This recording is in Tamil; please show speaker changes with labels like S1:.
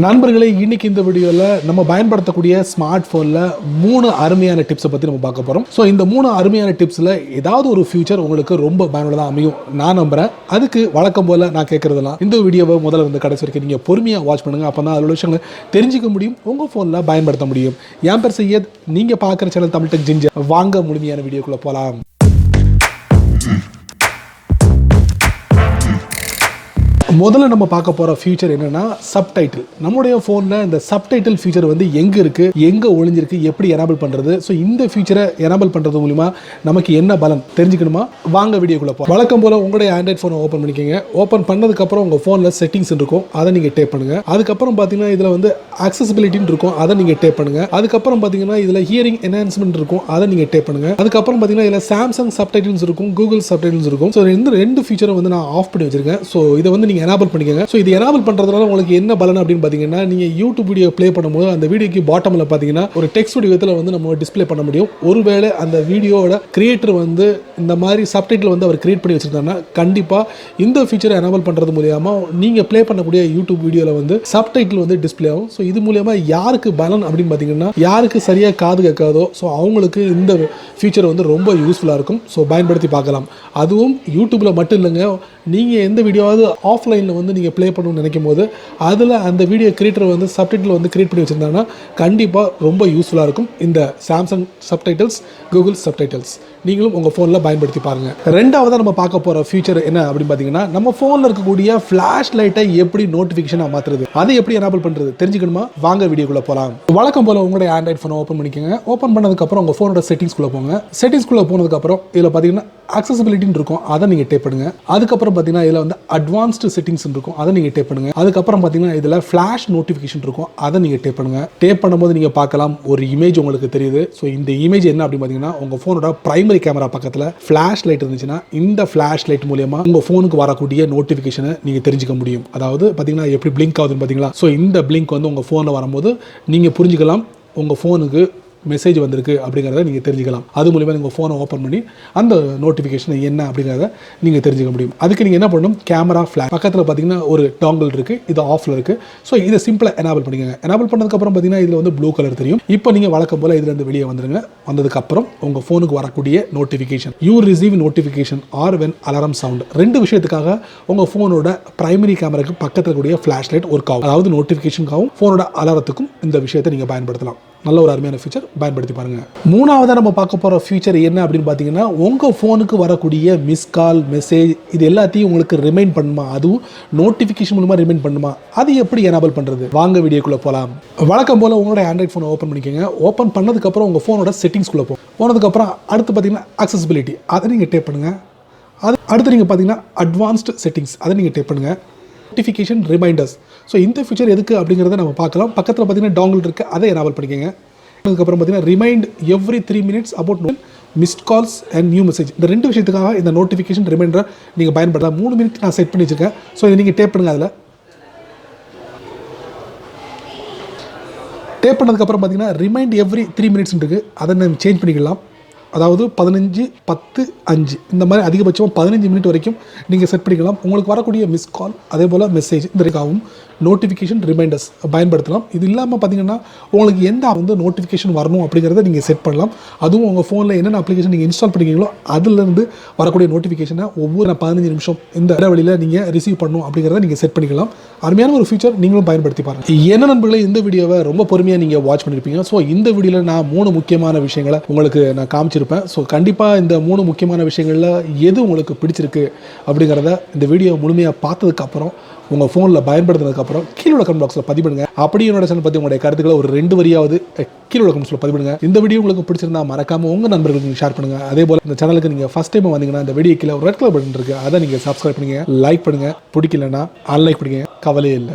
S1: நண்பர்களே, இன்னைக்கு இந்த வீடியோவில் நம்ம பயன்படுத்தக்கூடிய ஸ்மார்ட் ஃபோனில் 3 அருமையான டிப்ஸை பற்றி நம்ம பார்க்க போகிறோம். ஸோ இந்த 3 அருமையான டிப்ஸில் ஏதாவது ஒரு ஃபியூச்சர் உங்களுக்கு ரொம்ப பயனுள்ளதாக அமையும் நான் நம்புகிறேன். அதுக்கு வழக்கம் போல் நான் கேட்குறதுலாம் இந்த வீடியோவை முதல்ல இருந்து கடைசி வரைக்கும் நீங்கள் பொறுமையாக வாட்ச் பண்ணுங்கள். அப்போ தான் அதில் விஷயங்களை தெரிஞ்சிக்க முடியும், உங்கள் ஃபோனில் பயன்படுத்த முடியும். என் பேர் சையத், நீங்கள் பார்க்குற சேனல் தமிழ் டெக் ஜிஞ்சர். வாங்க முழுமையான வீடியோக்குள்ளே போகலாம். முதல்ல நம்ம பார்க்க போகிற ஃபியூச்சர் என்னென்னா சப்டைட்டில். நம்முடைய ஃபோனில் இந்த சப்டைட்டில் ஃபியூச்சர் வந்து எங்கே இருக்குது, எங்கே ஒளிஞ்சிருக்கு, எப்படி எனேபிள் பண்ணுறது. ஸோ இந்த ஃபியூச்சரை எனேபிள் பண்ணுறது மூலிமா நமக்கு என்ன பலன் தெரிஞ்சுக்கணுமா? வாங்க வீடியோக்குள்ளே போகிறோம். வழக்கம் போல் உங்களுடைய ஆண்ட்ராய்ட் ஃபோனை ஓப்பன் பண்ணிக்கோங்க. ஓப்பன் பண்ணதுக்கப்புறம் உங்கள் ஃபோனில் செட்டிங்ஸ் இருக்கும், அதை நீங்கள் டேப் பண்ணுங்கள். அதுக்கப்புறம் பார்த்தீங்கன்னா இதில் வந்து அக்சசிபிலிட்டின்னு இருக்கும், அதை நீங்கள் டேப் பண்ணுங்கள். அதுக்கப்புறம் பார்த்தீங்கன்னா இதில் ஹியரிங் என்ஹான்ஸ்மெண்ட் இருக்கும், அதை நீங்கள் டேப் பண்ணுங்கள். அதுக்கப்புறம் பார்த்தீங்கன்னா இதில் சாம்சங் சப்டைட்டில்ஸ் இருக்கும், கூகுள் சப்டைட்டில்ஸ் இருக்கும். ஸோ இந்த ரெண்டு ஃபியூச்சரை வந்து நான் ஆஃப் பண்ணி வச்சிருக்கேன். ஸோ இதை வந்து நீங்கள் எனேபிள் பண்ணிக்கோங்க. ஸோ இது எனேபிள் பண்ணுறதுனால உங்களுக்கு என்ன பலன் அப்படின்னு பார்த்தீங்கன்னா, நீங்கள் யூடியூப் வீடியோ ப்ளே பண்ணும்போது அந்த வீடியோக்கு பாட்டமில் பார்த்தீங்கன்னா ஒரு டெக்ஸ்ட் வடிவத்தில் வந்து நம்ம டிஸ்பிளே பண்ண முடியும். ஒருவேளை அந்த வீடியோவோட கிரியேட்டர் வந்து இந்த மாதிரி சப்டைட்டில் வந்து அவர் கிரியேட் பண்ணி வச்சிருந்தாங்கன்னா கண்டிப்பாக இந்த ஃபீச்சரை எனேபிள் பண்ணுறது மூலியமாக நீங்கள் ப்ளே பண்ணக்கூடிய யூடியூப் வீடியோவில் வந்து சப்டைட்டில் வந்து டிஸ்பிளே ஆகும். ஸோ இது மூலியமாக யாருக்கு பலன் அப்படின்னு பார்த்தீங்கன்னா, யாருக்கு சரியாக காது கேட்காதோ ஸோ அவங்களுக்கு இந்த ஃபீச்சர் வந்து ரொம்ப யூஸ்ஃபுல்லாக இருக்கும். ஸோ பயன்படுத்தி பார்க்கலாம். அதுவும் யூடியூப்பில் மட்டும் இல்லைங்க, நீங்கள் எந்த வீடியோவாவது ஆஃப்லைனில் வந்து நீங்கள் ப்ளே பண்ணணும்னு நினைக்கும் போது அதில் அந்த வீடியோ கிரியேட்டர் வந்து சப்டைட்டில் வந்து கிரியேட் பண்ணி வச்சுருந்தாங்கன்னா கண்டிப்பாக ரொம்ப யூஸ்ஃபுல்லாக இருக்கும் இந்த சாம்சங் சப்டைட்டில்ஸ், கூகுள் சப்டைட்டில்ஸ். நீங்களும் உங்கள் ஃபோனில் பயன்படுத்தி பாருங்கள். ரெண்டாவதாக நம்ம பார்க்க போகிற ஃபியூச்சர் என்ன அப்படின்னு பார்த்தீங்கன்னா, நம்ம ஃபோனில் இருக்கக்கூடிய ஃப்ளாஷ் லைட்டை எப்படி நோட்டிஃபிகேஷனாக மாற்றுறது, அதை எப்படி எனேபிள் பண்ணுறது தெரிஞ்சுக்கணுமா? வாங்க வீடியோக்குள்ளே போகலாம். வழக்கம் போல் உங்களுடைய ஆண்ட்ராய்ட் ஃபோனை ஓப்பன் பண்ணிக்கோங்க. ஓப்பன் பண்ணதுக்கப்புறம் உங்கள் ஃபோனோட செட்டிங்ஸ்குள்ளே போங்க. செட்டிங்ஸ்குள்ளே போனதுக்கப்புறம் இதில் பார்த்தீங்கன்னா அக்சசிபிலிட்டின்னு இருக்கும், அதை நீங்கள் டேப் பண்ணுங்க. அதுக்கப்புறம் பார்த்தீங்கன்னா இதில் வந்து அட்வான்ஸ்டு செட்டிங்ஸ் இருக்கும், அதை நீங்கள் டேப் பண்ணுங்க. அதுக்கப்புறம் பார்த்தீங்கன்னா இதில் ஃப்ளாஷ் நோட்டிஃபிகேஷன் இருக்கும், அதை நீங்கள் டேப் பண்ணுங்க. டேப் பண்ணும்போது நீங்கள் பார்க்கலாம் ஒரு இமேஜ் உங்களுக்கு தெரியுது. ஸோ இந்த இமேஜ் என்ன அப்படின்னு பார்த்தீங்கன்னா, உங்கள் ஃபோனோட பிரைமரி கேமரா பக்கத்தில் ஃப்ளாஷ் லைட் இருந்துச்சுன்னா இந்த ஃப்ளாஷ் லைட் மூலமா உங்கள் ஃபோனுக்கு வரக்கூடிய நோட்டிஃபிகேஷனை நீங்கள் தெரிஞ்சுக்க முடியும். அதாவது பார்த்தீங்கன்னா எப்படி பிளிங்க் ஆகுதுன்னு பார்த்தீங்களா? ஸோ இந்த பிளிங்க் வந்து உங்கள் ஃபோனில் வரும்போது நீங்கள் புரிஞ்சுக்கலாம் உங்கள் ஃபோனுக்கு மெசேஜ் வந்திருக்கு அப்படிங்கிறத நீங்கள் தெரிஞ்சுக்கலாம். அது மூலிமா நீங்கள் ஃபோனை ஓப்பன் பண்ணி அந்த நோட்டிஃபிகேஷன் என்ன அப்படிங்கிறத நீங்கள் தெரிஞ்சுக்க முடியும். அதுக்கு நீங்கள் என்ன பண்ணணும், கேமரா ஃப்ளாஷ் பக்கத்தில் பார்த்தீங்கன்னா ஒரு டாங்கிள் இருக்குது, இது ஆஃபில் இருக்குது. ஸோ இதை சிம்பிளாக எனேபிள் பண்ணிக்கோங்க. எனேபிள் பண்ணதுக்கப்புறம் பார்த்தீங்கன்னா இதில் வந்து ப்ளூ கலர் தெரியும். இப்போ நீங்கள் வழக்கம் போல் இதிலேருந்து வெளியே வந்துடுங்க. வந்ததுக்கப்புறம் உங்கள் ஃபோனுக்கு வரக்கூடிய notification, you receive notification or when alarm sound, ரெண்டு விஷயத்துக்காக உங்கள் ஃபோனோட பிரைமரி கேமராக்கு பக்கத்தில் கூடிய ஃப்ளாஷ் லைட் ஒர்க் ஆகும். அதாவது நோட்டிஃபிகேஷனுக்காகவும் ஃபோனோட அலாரத்துக்கும் இந்த விஷயத்தை நீங்கள் பயன்படுத்தலாம். நல்ல ஒரு அருமையான ஃபீச்சர், பயன்படுத்தி பாருங்க. மூணாவதாக நம்ம பார்க்க போகிற ஃபீச்சர் என்ன அப்படின்னு பார்த்தீங்கன்னா, உங்கள் ஃபோனுக்கு வரக்கூடிய மிஸ் கால், மெசேஜ் இது எல்லாத்தையும் உங்களுக்கு ரிமைண்ட் பண்ணுமா, அதுவும் நோட்டிஃபிகேஷன் மூலமாக ரிமைண்ட் பண்ணுமா, அது எப்படி எனேபிள் பண்ணுறது? வாங்க வீடியோக்குள்ளே போகலாம். வழக்கம் போல் உங்களோட ஆண்ட்ராய்ட் ஃபோனை ஓப்பன் பண்ணிக்கோங்க. ஓப்பன் பண்ணதுக்கப்புறம் உங்கள் ஃபோனோட செட்டிங்ஸ்குள்ளே போனதுக்கப்புறம் அடுத்து பார்த்தீங்கன்னா அக்சசிபிலிட்டி, அதை நீங்கள் டேப் பண்ணுங்கள். அது அடுத்து நீங்கள் பார்த்தீங்கன்னா அட்வான்ஸ்டு செட்டிங்ஸ், அதை நீங்கள் டேப் பண்ணுங்கள். நோட்டிஃபிகேஷன் ரிமைண்டர்ஸ், ஸோ இந்த ஃபீச்சர் எதுக்கு அப்படிங்கிறத நம்ம பார்க்கலாம். பக்கத்தில் பார்த்தீங்கன்னா டாங்கிள் இருக்குது, அதை எனேபிள் பண்ணிக்கோங்க. அதுக்கப்புறம் பார்த்தீங்கன்னா remind every 3 minutes about missed calls and new message, இந்த ரெண்டு விஷயத்துக்காக இந்த நோட்டிஃபிகேஷன் ரிமைண்டரை நீங்கள் பயன்படுத்தலாம். 3 minutes நான் செட் பண்ணி வச்சுருக்கேன். ஸோ இதை நீங்கள் டேப் பண்ணுங்கள். அதில் டேப் பண்ணதுக்கப்புறம் பார்த்தீங்கன்னா ரிமைண்ட் எவ்ரி 3 minutes இருக்குது, அதை நம்ம சேஞ்ச் பண்ணிக்கலாம். அதாவது 15, 10, 5 இந்த மாதிரி அதிகபட்சமாக 15 minutes வரைக்கும் நீங்கள் செட் பண்ணிக்கலாம். உங்களுக்கு வரக்கூடிய மிஸ் கால் அதே போல் மெசேஜ் இந்த வரைக்கும் நோட்டிஃபிகேஷன் ரிமைண்டர்ஸ் பயன்படுத்தலாம். இது இல்லாமல் பார்த்தீங்கன்னா உங்களுக்கு எந்த வந்து நோட்டிஃபிகேஷன் வரணும் அப்படிங்கிறத நீங்கள் செட் பண்ணலாம். அதுவும் உங்கள் ஃபோனில் என்னென்ன அப்ளிகேஷன் நீங்கள் இன்ஸ்டால் பண்ணிக்கிறீங்களோ அதுலேருந்து வரக்கூடிய நோட்டிஃபிகேஷனை ஒவ்வொரு 15 நிமிஷம் இந்த இடைவெளியில் நீங்கள் ரிசீவ் பண்ணணும் அப்படிங்கிறத நீங்கள் செட் பண்ணிக்கலாம். அருமையான ஒரு ஃபீச்சர், நீங்களும் பயன்படுத்தி பாருங்கள். என்ன நண்பர்களே, இந்த வீடியோவை ரொம்ப பொறுமையாக நீங்கள் வாட்ச் பண்ணியிருப்பீங்க. ஸோ இந்த வீடியோவில் நான் 3 முக்கியமான விஷயங்களை உங்களுக்கு நான் காமிச்சிருப்பேன். ஸோ கண்டிப்பாக இந்த 3 முக்கியமான விஷயங்களில் எது உங்களுக்கு பிடிச்சிருக்கு அப்படிங்கிறத இந்த வீடியோ முழுமையாக பார்த்ததுக்கப்புறம் உங்கள் ஃபோனில் பயன்படுத்தினதுக்கப்புறம் கீழே கமெண்ட் பாக்ஸில் பதிவு பண்ணுங்கள். அப்படி என்னோட சேனல் பற்றி உங்களுடைய கருத்துக்களை ஒரு 2 வரியாவது கீழே கமெண்ட்ஸில் பதிவு பண்ணுங்கள். இந்த வீடியோ உங்களுக்கு பிடிச்சிருந்தா மறக்காமல் உங்கள் நண்பர்களுக்கு நீங்கள் ஷேர் பண்ணுங்கள். அதே போல் இந்த சேனலுக்கு நீங்கள் ஃபஸ்ட் டைம் வந்தீங்கன்னா இந்த வீடியோ கீழே ஒரு ரெட் கலர் பட்டன் இருக்குது, அதை நீங்கள் சப்ஸ்கிரைப் பண்ணுங்கள், லைக் பண்ணுங்கள். பிடிக்கலன்னா அன்லைக் பண்ணுங்க, கவலையே இல்லை.